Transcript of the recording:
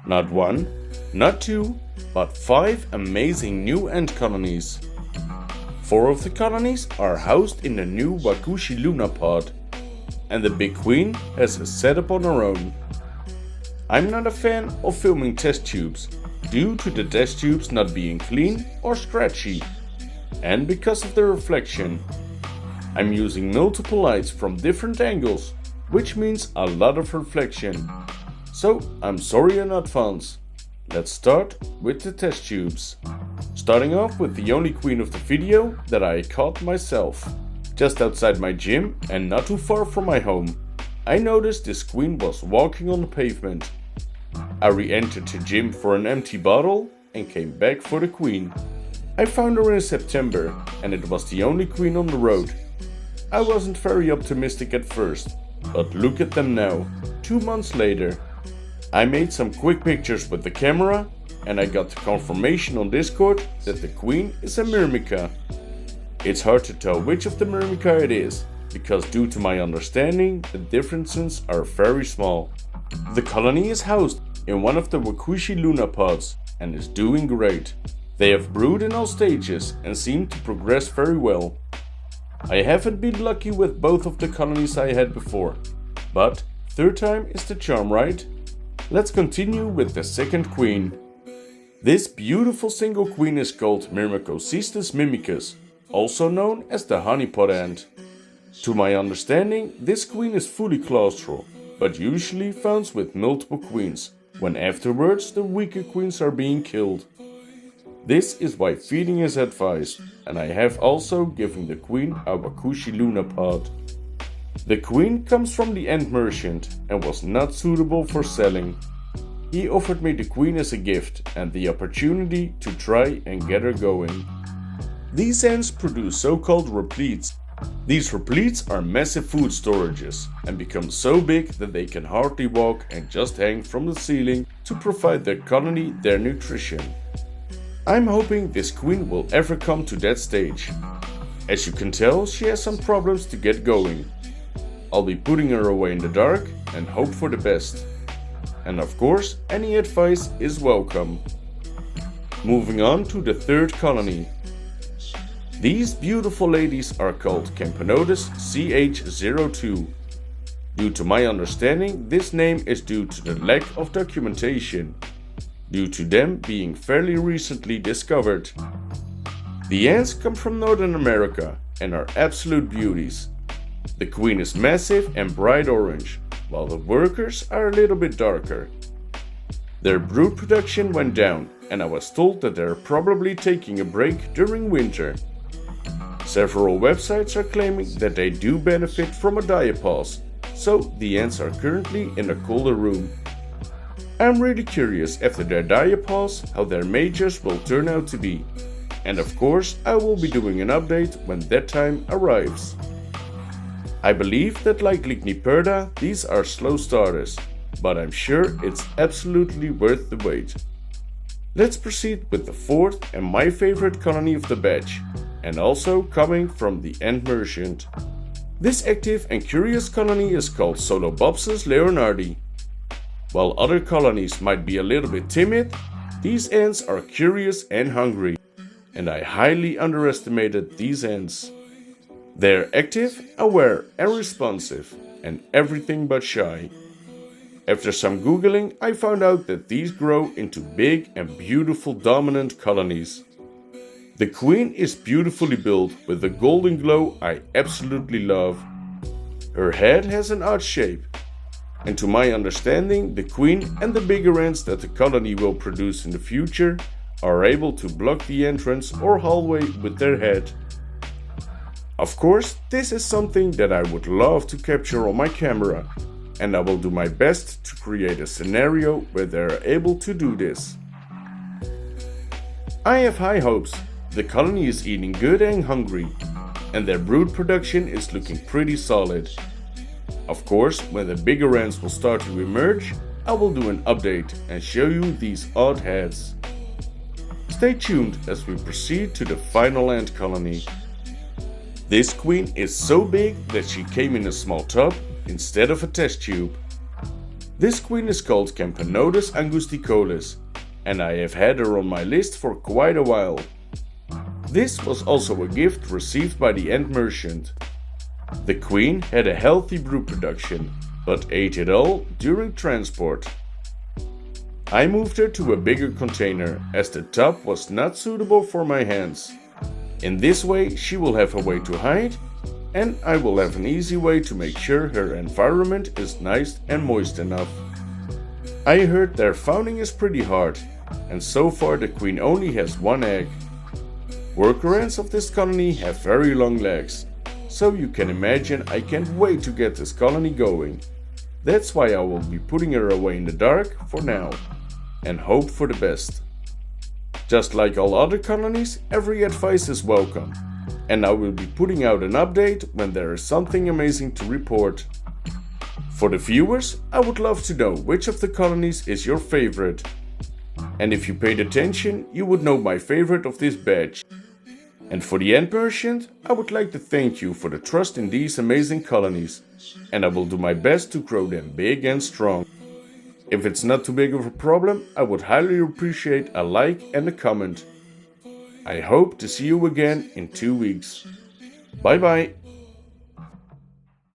Not one, not two, but 5 amazing new ant colonies. 4 of the colonies are housed in the new Wakushi Luna pod, and the big queen has a setup on her own. I'm not a fan of filming test tubes, due to the test tubes not being clean or scratchy, and because of the reflection. I'm using multiple lights from different angles, which means a lot of reflection. So I'm sorry in advance. Let's start with the test tubes. Starting off with the only queen of the video that I caught myself. Just outside my gym and not too far from my home, I noticed this queen was walking on the pavement. I re-entered the gym for an empty bottle and came back for the queen. I found her in September and it was the only queen on the road. I wasn't very optimistic at first, but look at them now, 2 months later. I made some quick pictures with the camera and I got the confirmation on Discord that the queen is a Myrmica. It's hard to tell which of the Myrmica it is, because due to my understanding, the differences are very small. The colony is housed in one of the Wakushi Luna pods and is doing great. They have brood in all stages and seem to progress very well. I haven't been lucky with both of the colonies I had before, but third time is the charm, right? Let's continue with the second queen. This beautiful single queen is called Myrmecocystus mimicus, also known as the honeypot ant. To my understanding, this queen is fully claustral, but usually found with multiple queens, when afterwards the weaker queens are being killed. This is why feeding is advised, and I have also given the queen a Wakushi Luna pod. The queen comes from the ant merchant and was not suitable for selling. He offered me the queen as a gift and the opportunity to try and get her going. These ants produce so-called repletes. These repletes are massive food storages and become so big that they can hardly walk and just hang from the ceiling to provide their colony their nutrition. I'm hoping this queen will ever come to that stage. As you can tell, she has some problems to get going. I'll be putting her away in the dark and hope for the best. And of course, any advice is welcome. Moving on to the third colony. These beautiful ladies are called Camponotus CA-02. Due to my understanding, this name is due to the lack of documentation, due to them being fairly recently discovered. The ants come from Northern America and are absolute beauties. The queen is massive and bright orange, while the workers are a little bit darker. Their brood production went down and I was told that they are probably taking a break during winter. Several websites are claiming that they do benefit from a diapause, so the ants are currently in a colder room. I'm really curious after their diapause how their majors will turn out to be. And of course I will be doing an update when that time arrives. I believe that like Ligniperda, these are slow starters, but I'm sure it's absolutely worth the wait. Let's proceed with the fourth and my favorite colony of the batch, and also coming from the ant merchant. This active and curious colony is called Colonopsis leonardi. While other colonies might be a little bit timid, these ants are curious and hungry, and I highly underestimated these ants. They're active, aware and responsive, and everything but shy. After some googling, I found out that these grow into big and beautiful dominant colonies. The queen is beautifully built with a golden glow I absolutely love. Her head has an odd shape, and to my understanding, the queen and the bigger ants that the colony will produce in the future are able to block the entrance or hallway with their head. Of course, this is something that I would love to capture on my camera, and I will do my best to create a scenario where they are able to do this. I have high hopes. The colony is eating good and hungry, and their brood production is looking pretty solid. Of course, when the bigger ants will start to emerge, I will do an update and show you these odd heads. Stay tuned as we proceed to the final ant colony. This queen is so big that she came in a small tub instead of a test tube. This queen is called Camponotus angusticollis, and I have had her on my list for quite a while. This was also a gift received by the end merchant. The queen had a healthy brood production, but ate it all during transport. I moved her to a bigger container as the tub was not suitable for my hands. In this way she will have a way to hide, and I will have an easy way to make sure her environment is nice and moist enough. I heard their founding is pretty hard, and so far the queen only has one egg. Worker ants of this colony have very long legs, so you can imagine I can't wait to get this colony going. That's why I will be putting her away in the dark for now, and hope for the best. Just like all other colonies, every advice is welcome, and I will be putting out an update when there is something amazing to report. For the viewers, I would love to know which of the colonies is your favorite. And if you paid attention, you would know my favorite of this batch. And for the end merchant, I would like to thank you for the trust in these amazing colonies, and I will do my best to grow them big and strong. If it's not too big of a problem, I would highly appreciate a like and a comment. I hope to see you again in 2 weeks. Bye bye.